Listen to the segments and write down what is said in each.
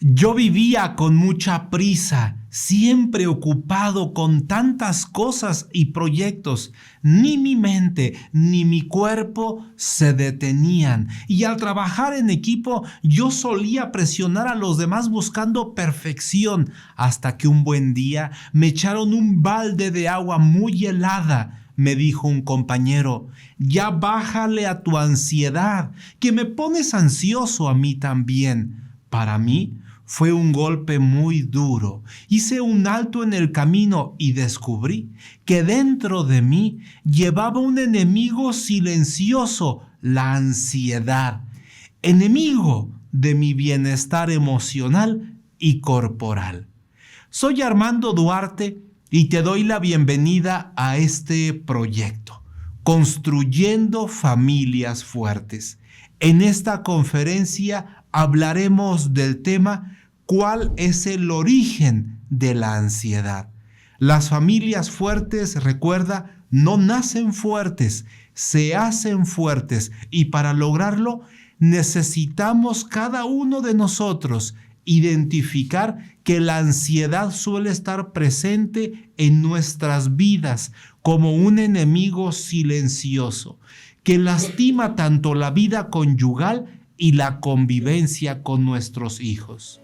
Yo vivía con mucha prisa, siempre ocupado con tantas cosas y proyectos. Ni mi mente ni mi cuerpo se detenían. Y al trabajar en equipo, yo solía presionar a los demás buscando perfección, hasta que un buen día me echaron un balde de agua muy helada. Me dijo un compañero: ya bájale a tu ansiedad, que me pones ansioso a mí también. Para mí fue un golpe muy duro. Hice un alto en el camino y descubrí que dentro de mí llevaba un enemigo silencioso, la ansiedad, enemigo de mi bienestar emocional y corporal. Soy Armando Duarte y te doy la bienvenida a este proyecto, Construyendo Familias Fuertes. En esta conferencia hablaremos del tema ¿cuál es el origen de la ansiedad? Las familias fuertes, recuerda, no nacen fuertes, se hacen fuertes, y para lograrlo necesitamos cada uno de nosotros identificar que la ansiedad suele estar presente en nuestras vidas como un enemigo silencioso que lastima tanto la vida conyugal y la convivencia con nuestros hijos.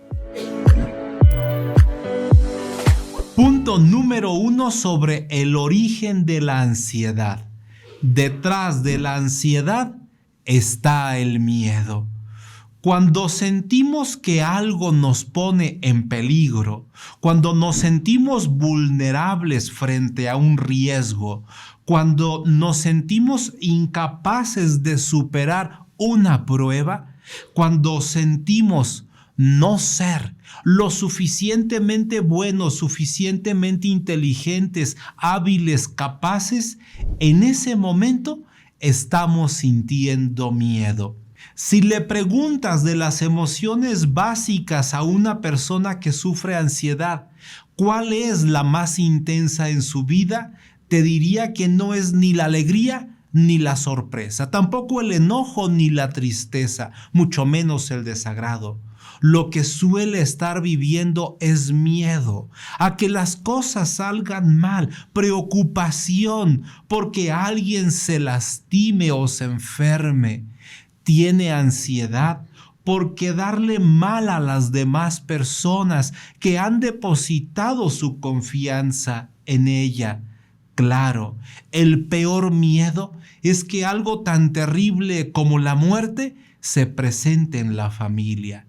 Punto número 1 sobre el origen de la ansiedad. Detrás de la ansiedad está el miedo. Cuando sentimos que algo nos pone en peligro, cuando nos sentimos vulnerables frente a un riesgo, cuando nos sentimos incapaces de superar una prueba, cuando sentimos no ser lo suficientemente buenos, suficientemente inteligentes, hábiles, capaces, en ese momento estamos sintiendo miedo. Si le preguntas de las emociones básicas a una persona que sufre ansiedad, ¿cuál es la más intensa en su vida? Te diría que no es ni la alegría ni la sorpresa, tampoco el enojo ni la tristeza, mucho menos el desagrado. Lo que suele estar viviendo es miedo a que las cosas salgan mal, preocupación porque alguien se lastime o se enferme. Tiene ansiedad por quedarle mal a las demás personas que han depositado su confianza en ella. Claro, el peor miedo es que algo tan terrible como la muerte se presente en la familia.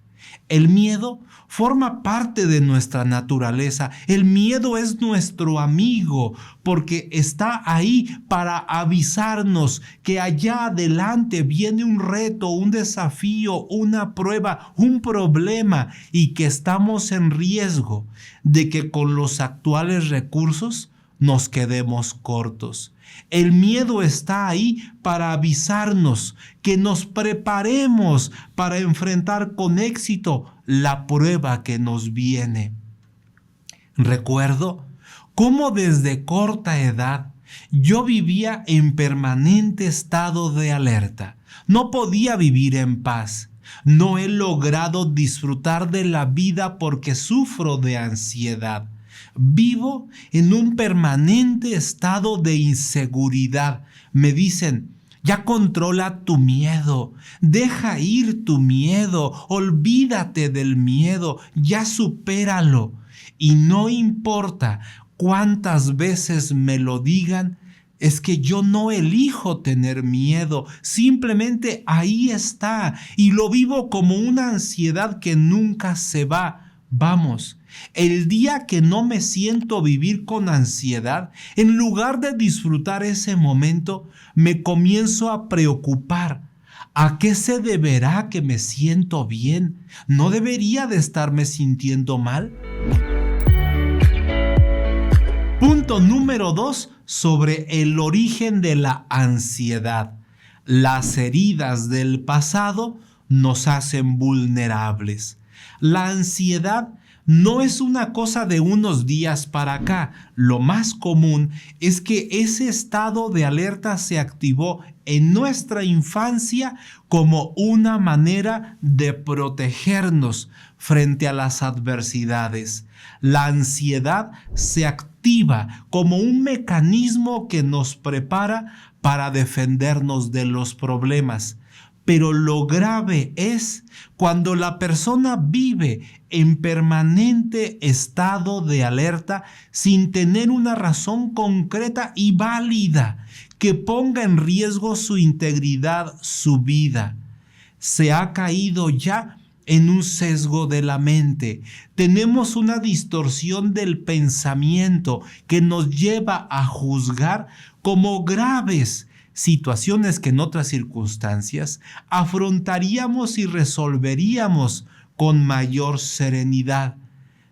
El miedo forma parte de nuestra naturaleza. El miedo es nuestro amigo porque está ahí para avisarnos que allá adelante viene un reto, un desafío, una prueba, un problema, y que estamos en riesgo de que con los actuales recursos nos quedemos cortos. El miedo está ahí para avisarnos que nos preparemos para enfrentar con éxito la prueba que nos viene. Recuerdo cómo desde corta edad yo vivía en permanente estado de alerta. No podía vivir en paz. No he logrado disfrutar de la vida porque sufro de ansiedad. Vivo en un permanente estado de inseguridad. Me dicen: ya controla tu miedo, deja ir tu miedo, olvídate del miedo, ya supéralo. Y no importa cuántas veces me lo digan, es que yo no elijo tener miedo, simplemente ahí está y lo vivo como una ansiedad que nunca se va. Vamos, el día que no me siento vivir con ansiedad, en lugar de disfrutar ese momento, me comienzo a preocupar. ¿A qué se deberá que me siento bien? ¿No debería de estarme sintiendo mal? Punto número 2 sobre el origen de la ansiedad. Las heridas del pasado nos hacen vulnerables. La ansiedad no es una cosa de unos días para acá. Lo más común es que ese estado de alerta se activó en nuestra infancia como una manera de protegernos frente a las adversidades. La ansiedad se activa como un mecanismo que nos prepara para defendernos de los problemas. Pero lo grave es cuando la persona vive en permanente estado de alerta sin tener una razón concreta y válida que ponga en riesgo su integridad, su vida. Se ha caído ya en un sesgo de la mente. Tenemos una distorsión del pensamiento que nos lleva a juzgar como graves situaciones que en otras circunstancias afrontaríamos y resolveríamos con mayor serenidad.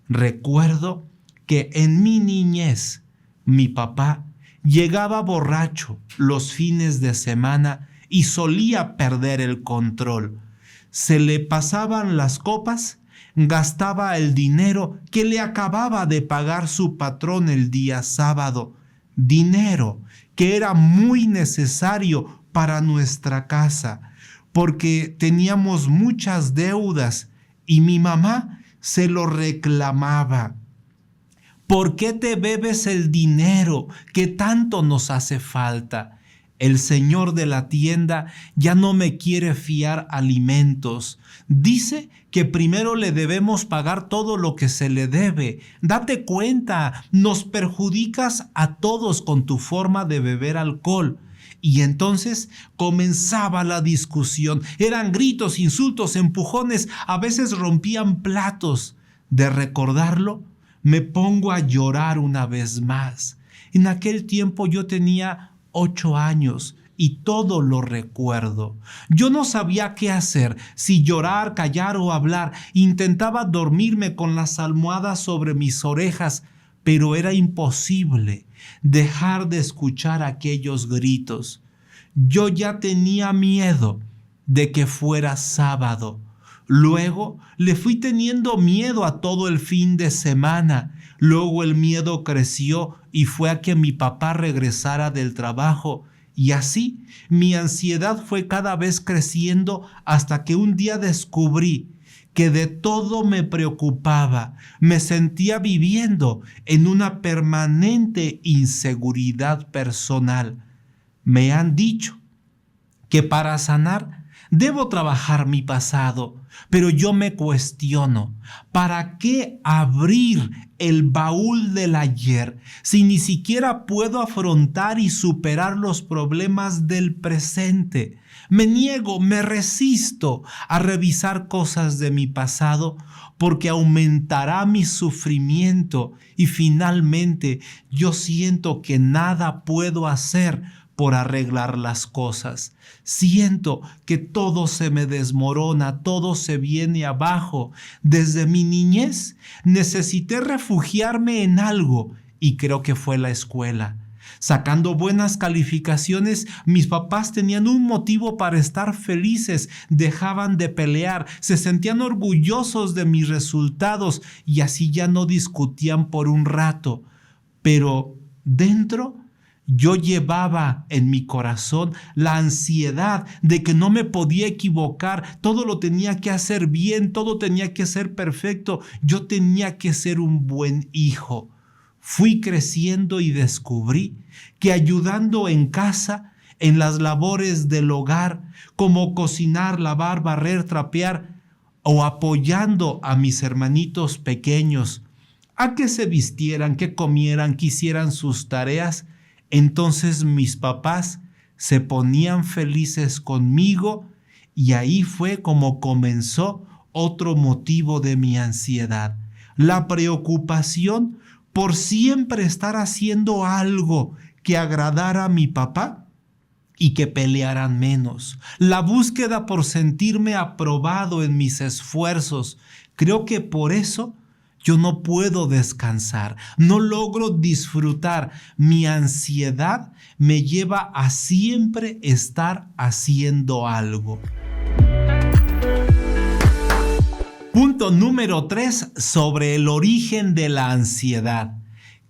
Recuerdo que en mi niñez, mi papá llegaba borracho los fines de semana y solía perder el control. Se le pasaban las copas, gastaba el dinero que le acababa de pagar su patrón el día sábado, dinero que era muy necesario para nuestra casa, porque teníamos muchas deudas y mi mamá se lo reclamaba. ¿Por qué te bebes el dinero que tanto nos hace falta? El señor de la tienda ya no me quiere fiar alimentos. Dice que primero le debemos pagar todo lo que se le debe. Date cuenta, nos perjudicas a todos con tu forma de beber alcohol. Y entonces comenzaba la discusión. Eran gritos, insultos, empujones, a veces rompían platos. De recordarlo, me pongo a llorar una vez más. En aquel tiempo yo tenía 8 años y todo lo recuerdo. Yo no sabía qué hacer, si llorar, callar o hablar. Intentaba dormirme con las almohadas sobre mis orejas, pero era imposible dejar de escuchar aquellos gritos. Yo ya tenía miedo de que fuera sábado. Luego le fui teniendo miedo a todo el fin de semana. Luego el miedo creció y fue a que mi papá regresara del trabajo. Y así mi ansiedad fue cada vez creciendo hasta que un día descubrí que de todo me preocupaba. Me sentía viviendo en una permanente inseguridad personal. Me han dicho que para sanar debo trabajar mi pasado, pero yo me cuestiono, ¿para qué abrir el baúl del ayer si ni siquiera puedo afrontar y superar los problemas del presente? Me niego, me resisto a revisar cosas de mi pasado porque aumentará mi sufrimiento y finalmente yo siento que nada puedo hacer por arreglar las cosas. Siento que todo se me desmorona, todo se viene abajo. Desde mi niñez necesité refugiarme en algo y creo que fue la escuela. Sacando buenas calificaciones, mis papás tenían un motivo para estar felices, dejaban de pelear, se sentían orgullosos de mis resultados y así ya no discutían por un rato. Pero dentro yo llevaba en mi corazón la ansiedad de que no me podía equivocar, todo lo tenía que hacer bien, todo tenía que ser perfecto, yo tenía que ser un buen hijo. Fui creciendo y descubrí que ayudando en casa, en las labores del hogar, como cocinar, lavar, barrer, trapear, o apoyando a mis hermanitos pequeños a que se vistieran, que comieran, que hicieran sus tareas, entonces mis papás se ponían felices conmigo y ahí fue como comenzó otro motivo de mi ansiedad, la preocupación por siempre estar haciendo algo que agradara a mi papá y que pelearan menos, la búsqueda por sentirme aprobado en mis esfuerzos. Creo que por eso yo no puedo descansar, no logro disfrutar. Mi ansiedad me lleva a siempre estar haciendo algo. Punto número 3 sobre el origen de la ansiedad.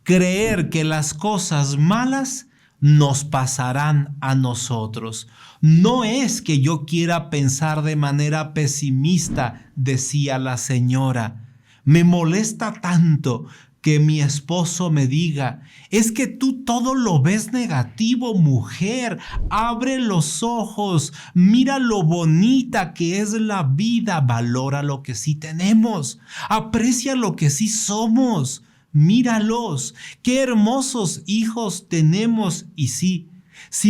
Creer que las cosas malas nos pasarán a nosotros. No es que yo quiera pensar de manera pesimista, decía la señora. Me molesta tanto que mi esposo me diga, es que tú todo lo ves negativo, mujer. Abre los ojos, mira lo bonita que es la vida, valora lo que sí tenemos, aprecia lo que sí somos. Míralos, qué hermosos hijos tenemos y sí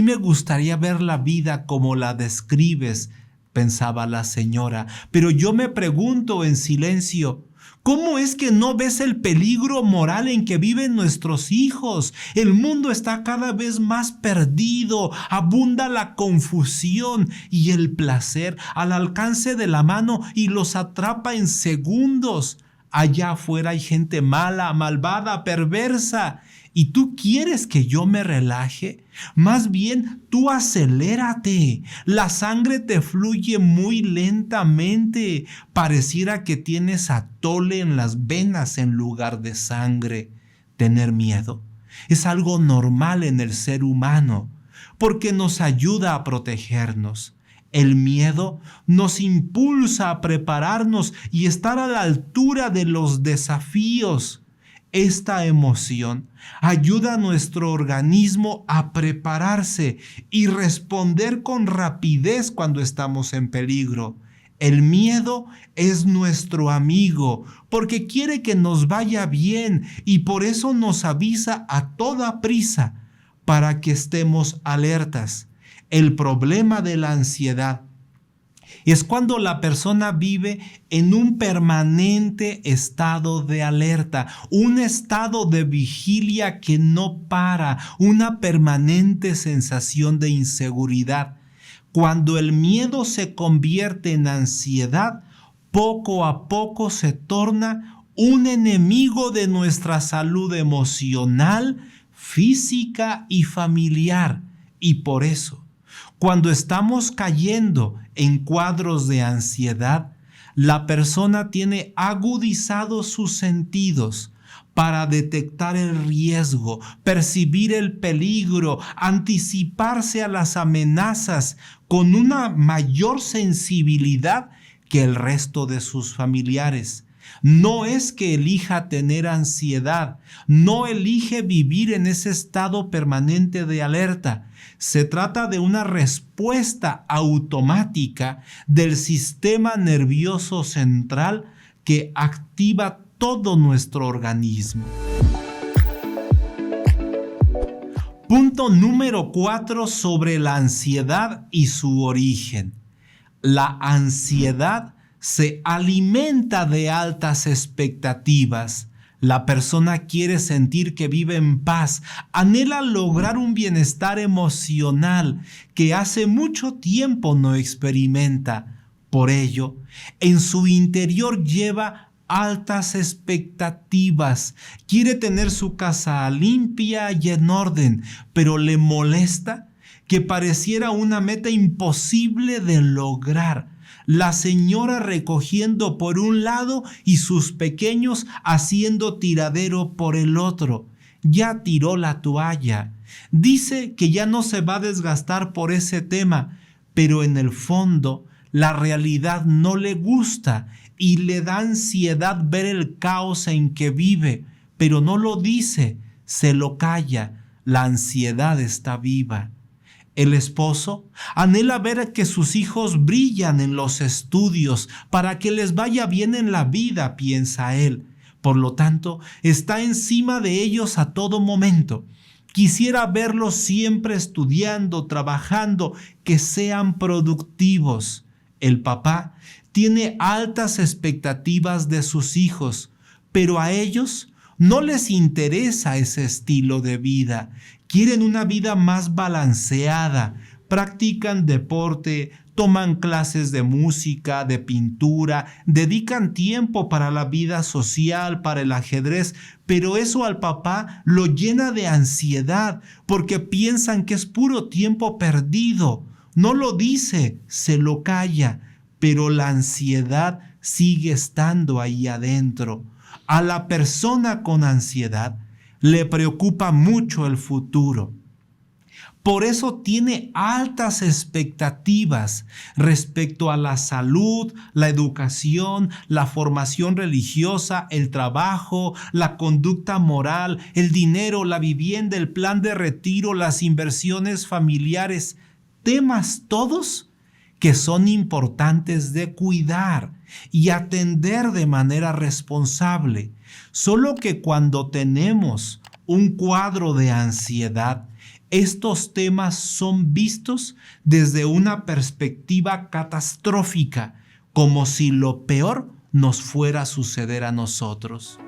me gustaría ver la vida como la describes, pensaba la señora, pero yo me pregunto en silencio, ¿cómo es que no ves el peligro moral en que viven nuestros hijos? El mundo está cada vez más perdido, abunda la confusión y el placer al alcance de la mano y los atrapa en segundos. Allá afuera hay gente mala, malvada, perversa. ¿Y tú quieres que yo me relaje? Más bien, tú acelérate. La sangre te fluye muy lentamente. Pareciera que tienes atole en las venas en lugar de sangre. Tener miedo es algo normal en el ser humano porque nos ayuda a protegernos. El miedo nos impulsa a prepararnos y estar a la altura de los desafíos. Esta emoción ayuda a nuestro organismo a prepararse y responder con rapidez cuando estamos en peligro. El miedo es nuestro amigo porque quiere que nos vaya bien y por eso nos avisa a toda prisa para que estemos alertas. El problema de la ansiedad es cuando la persona vive en un permanente estado de alerta, un estado de vigilia que no para, una permanente sensación de inseguridad. Cuando el miedo se convierte en ansiedad, poco a poco se torna un enemigo de nuestra salud emocional, física y familiar. Y por eso, cuando estamos cayendo en cuadros de ansiedad, la persona tiene agudizados sus sentidos para detectar el riesgo, percibir el peligro, anticiparse a las amenazas con una mayor sensibilidad que el resto de sus familiares. No es que elija tener ansiedad, no elige vivir en ese estado permanente de alerta. Se trata de una respuesta automática del sistema nervioso central que activa todo nuestro organismo. Punto número 4 sobre la ansiedad y su origen. La ansiedad se alimenta de altas expectativas. La persona quiere sentir que vive en paz, anhela lograr un bienestar emocional que hace mucho tiempo no experimenta. Por ello, en su interior lleva altas expectativas. Quiere tener su casa limpia y en orden, pero le molesta que pareciera una meta imposible de lograr. La señora recogiendo por un lado y sus pequeños haciendo tiradero por el otro. Ya tiró la toalla. Dice que ya no se va a desgastar por ese tema, pero en el fondo la realidad no le gusta y le da ansiedad ver el caos en que vive, pero no lo dice, se lo calla. La ansiedad está viva. El esposo anhela ver que sus hijos brillan en los estudios para que les vaya bien en la vida, piensa él. Por lo tanto, está encima de ellos a todo momento. Quisiera verlos siempre estudiando, trabajando, que sean productivos. El papá tiene altas expectativas de sus hijos, pero a ellos no les interesa ese estilo de vida. Quieren una vida más balanceada, practican deporte, toman clases de música, de pintura, dedican tiempo para la vida social, para el ajedrez, pero eso al papá lo llena de ansiedad porque piensan que es puro tiempo perdido. No lo dice, se lo calla, pero la ansiedad sigue estando ahí adentro. A la persona con ansiedad le preocupa mucho el futuro. Por eso tiene altas expectativas respecto a la salud, la educación, la formación religiosa, el trabajo, la conducta moral, el dinero, la vivienda, el plan de retiro, las inversiones familiares. Temas todos que son importantes de cuidar y atender de manera responsable. Solo que cuando tenemos un cuadro de ansiedad, estos temas son vistos desde una perspectiva catastrófica, como si lo peor nos fuera a suceder a nosotros.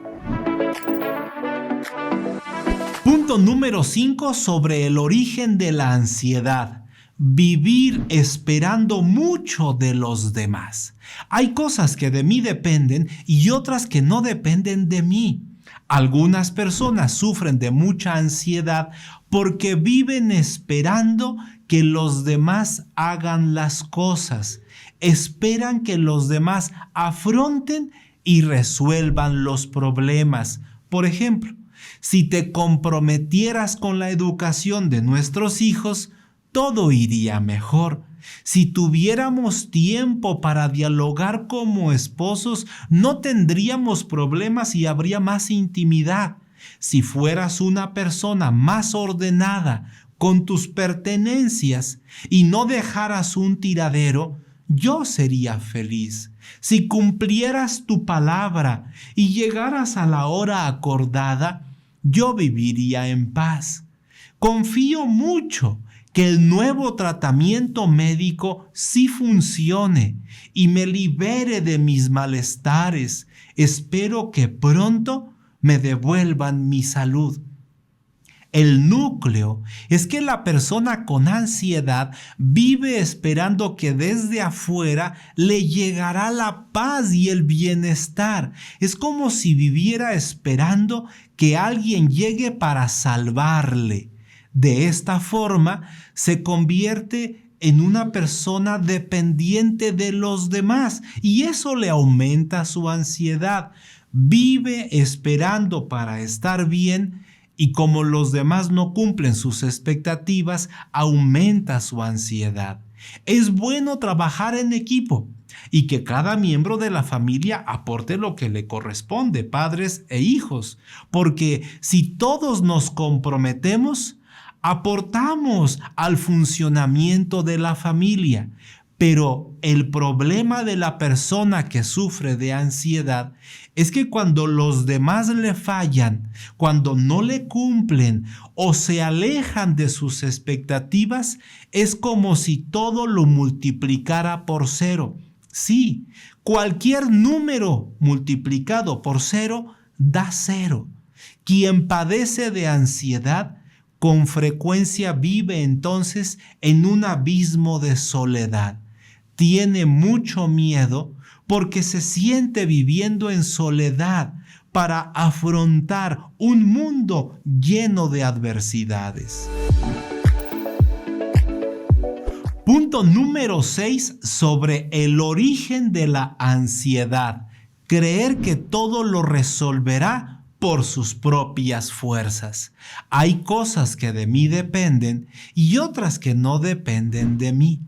Punto número 5 sobre el origen de la ansiedad. Vivir esperando mucho de los demás. Hay cosas que de mí dependen y otras que no dependen de mí. Algunas personas sufren de mucha ansiedad porque viven esperando que los demás hagan las cosas. Esperan que los demás afronten y resuelvan los problemas. Por ejemplo, si te comprometieras con la educación de nuestros hijos, todo iría mejor. Si tuviéramos tiempo para dialogar como esposos, no tendríamos problemas y habría más intimidad. Si fueras una persona más ordenada con tus pertenencias y no dejaras un tiradero, yo sería feliz. Si cumplieras tu palabra y llegaras a la hora acordada, yo viviría en paz. Confío mucho que el nuevo tratamiento médico sí funcione y me libere de mis malestares. Espero que pronto me devuelvan mi salud. El núcleo es que la persona con ansiedad vive esperando que desde afuera le llegará la paz y el bienestar. Es como si viviera esperando que alguien llegue para salvarle. De esta forma, se convierte en una persona dependiente de los demás y eso le aumenta su ansiedad. Vive esperando para estar bien y como los demás no cumplen sus expectativas, aumenta su ansiedad. Es bueno trabajar en equipo y que cada miembro de la familia aporte lo que le corresponde, padres e hijos, porque si todos nos comprometemos, aportamos al funcionamiento de la familia. Pero el problema de la persona que sufre de ansiedad es que cuando los demás le fallan, cuando no le cumplen o se alejan de sus expectativas, es como si todo lo multiplicara por 0. Sí, cualquier número multiplicado por 0 da 0. Quien padece de ansiedad con frecuencia vive entonces en un abismo de soledad. Tiene mucho miedo porque se siente viviendo en soledad para afrontar un mundo lleno de adversidades. Punto número 6 sobre el origen de la ansiedad. Creer que todo lo resolverá por sus propias fuerzas. Hay cosas que de mí dependen y otras que no dependen de mí.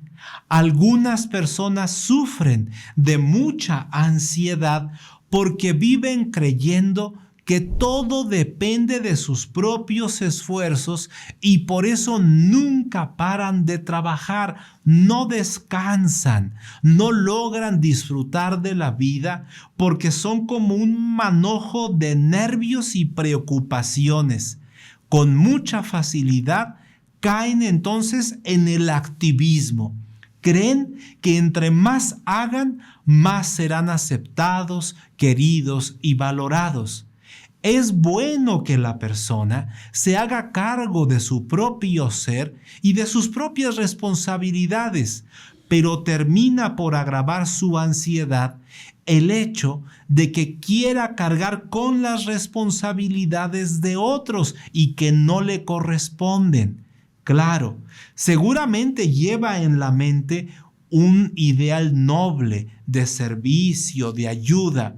Algunas personas sufren de mucha ansiedad porque viven creyendo que todo depende de sus propios esfuerzos y por eso nunca paran de trabajar, no descansan, no logran disfrutar de la vida porque son como un manojo de nervios y preocupaciones. Con mucha facilidad caen entonces en el activismo. Creen que entre más hagan, más serán aceptados, queridos y valorados. Es bueno que la persona se haga cargo de su propio ser y de sus propias responsabilidades, pero termina por agravar su ansiedad el hecho de que quiera cargar con las responsabilidades de otros y que no le corresponden. Claro, seguramente lleva en la mente un ideal noble de servicio, de ayuda,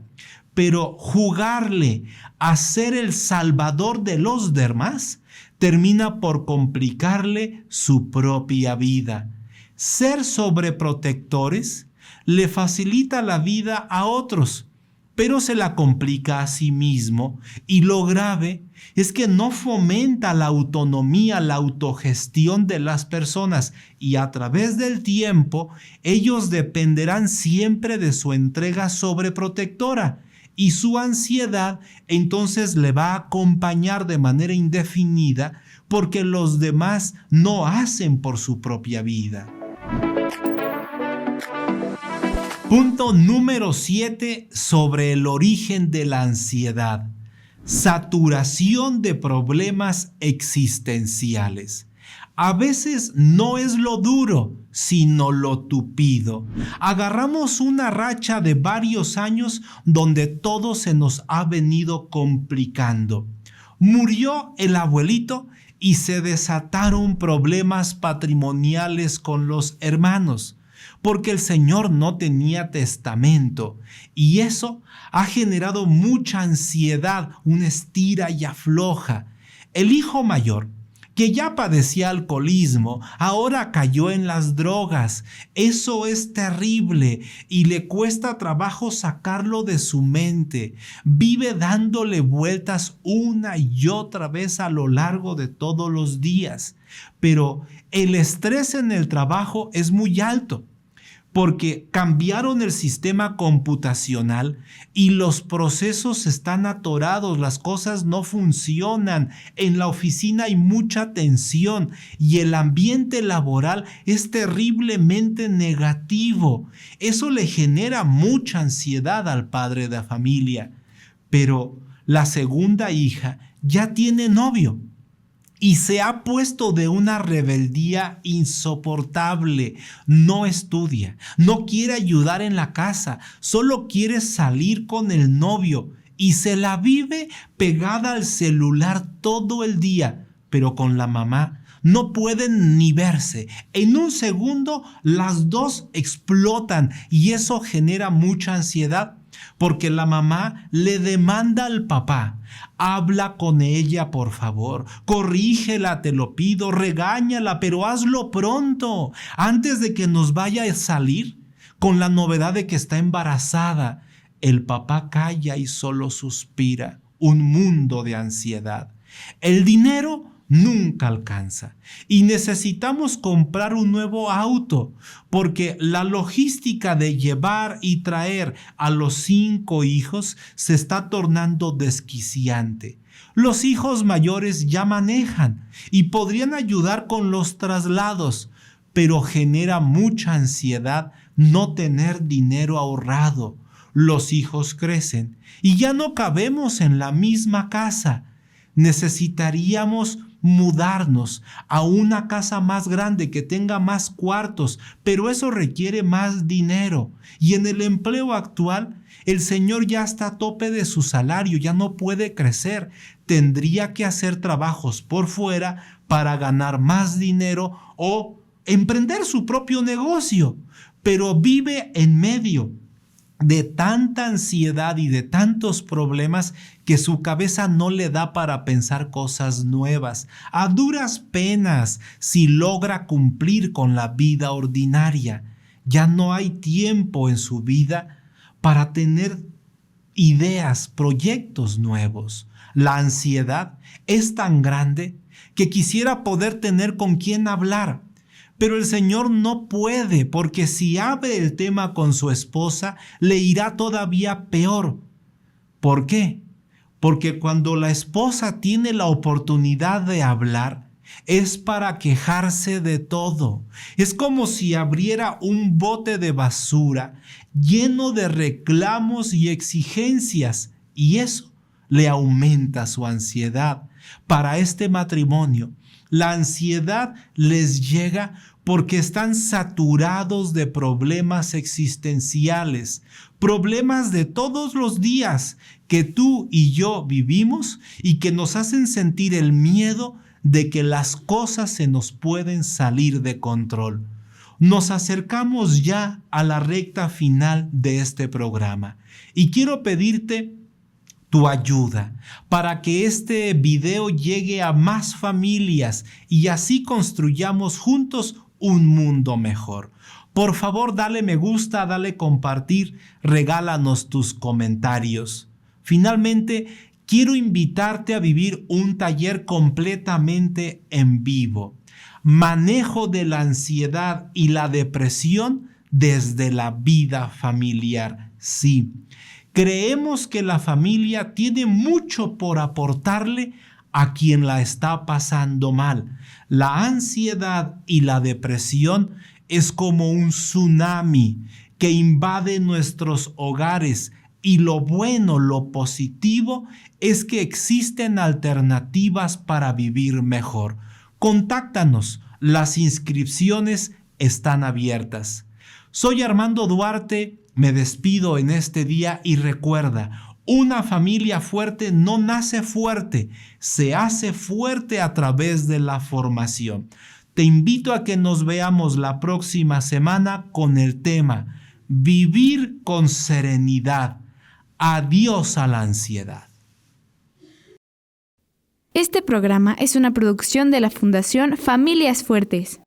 pero jugarle a ser el salvador de los demás termina por complicarle su propia vida. Ser sobreprotectores le facilita la vida a otros, pero se la complica a sí mismo, y lo grave es que no fomenta la autonomía, la autogestión de las personas, y a través del tiempo ellos dependerán siempre de su entrega sobreprotectora, y su ansiedad entonces le va a acompañar de manera indefinida porque los demás no hacen por su propia vida. Punto número 7 sobre el origen de la ansiedad. Saturación de problemas existenciales. A veces no es lo duro, sino lo tupido. Agarramos una racha de varios años donde todo se nos ha venido complicando. Murió el abuelito y se desataron problemas patrimoniales con los hermanos, porque el señor no tenía testamento, y eso ha generado mucha ansiedad, una estira y afloja. El hijo mayor, que ya padecía alcoholismo, ahora cayó en las drogas. Eso es terrible y le cuesta trabajo sacarlo de su mente. Vive dándole vueltas una y otra vez a lo largo de todos los días. Pero el estrés en el trabajo es muy alto, porque cambiaron el sistema computacional y los procesos están atorados, las cosas no funcionan, en la oficina hay mucha tensión y el ambiente laboral es terriblemente negativo. Eso le genera mucha ansiedad al padre de familia. Pero la segunda hija ya tiene novio y se ha puesto de una rebeldía insoportable. No estudia, no quiere ayudar en la casa, solo quiere salir con el novio y se la vive pegada al celular todo el día, pero con la mamá no pueden ni verse. En un segundo las dos explotan y eso genera mucha ansiedad, porque la mamá le demanda al papá: habla con ella, por favor, corrígela, te lo pido, regáñala, pero hazlo pronto, antes de que nos vaya a salir con la novedad de que está embarazada. El papá calla y solo suspira, un mundo de ansiedad. El dinero nunca alcanza y necesitamos comprar un nuevo auto, porque la logística de llevar y traer a los 5 hijos se está tornando desquiciante. Los hijos mayores ya manejan y podrían ayudar con los traslados, pero genera mucha ansiedad no tener dinero ahorrado. Los hijos crecen y ya no cabemos en la misma casa. Necesitaríamos mudarnos a una casa más grande que tenga más cuartos, pero eso requiere más dinero. Y en el empleo actual, el señor ya está a tope de su salario, ya no puede crecer. Tendría que hacer trabajos por fuera para ganar más dinero o emprender su propio negocio, pero vive en medio de tanta ansiedad y de tantos problemas que su cabeza no le da para pensar cosas nuevas. A duras penas, si logra cumplir con la vida ordinaria, ya no hay tiempo en su vida para tener ideas, proyectos nuevos. La ansiedad es tan grande que quisiera poder tener con quién hablar, pero el señor no puede, porque si abre el tema con su esposa, le irá todavía peor. ¿Por qué? Porque cuando la esposa tiene la oportunidad de hablar, es para quejarse de todo. Es como si abriera un bote de basura lleno de reclamos y exigencias, y eso le aumenta su ansiedad. Para este matrimonio, la ansiedad les llega porque están saturados de problemas existenciales, problemas de todos los días que tú y yo vivimos y que nos hacen sentir el miedo de que las cosas se nos pueden salir de control. Nos acercamos ya a la recta final de este programa y quiero pedirte tu ayuda para que este video llegue a más familias y así construyamos juntos un mundo mejor. Por favor, dale me gusta, dale compartir, regálanos tus comentarios. Finalmente, quiero invitarte a vivir un taller completamente en vivo. Manejo de la ansiedad y la depresión desde la vida familiar. Sí, creemos que la familia tiene mucho por aportarle a quien la está pasando mal. La ansiedad y la depresión es como un tsunami que invade nuestros hogares y lo bueno, lo positivo es que existen alternativas para vivir mejor. Contáctanos, las inscripciones están abiertas. Soy Armando Duarte, me despido en este día y recuerda, una familia fuerte no nace fuerte, se hace fuerte a través de la formación. Te invito a que nos veamos la próxima semana con el tema Vivir con serenidad. Adiós a la ansiedad. Este programa es una producción de la Fundación Familias Fuertes.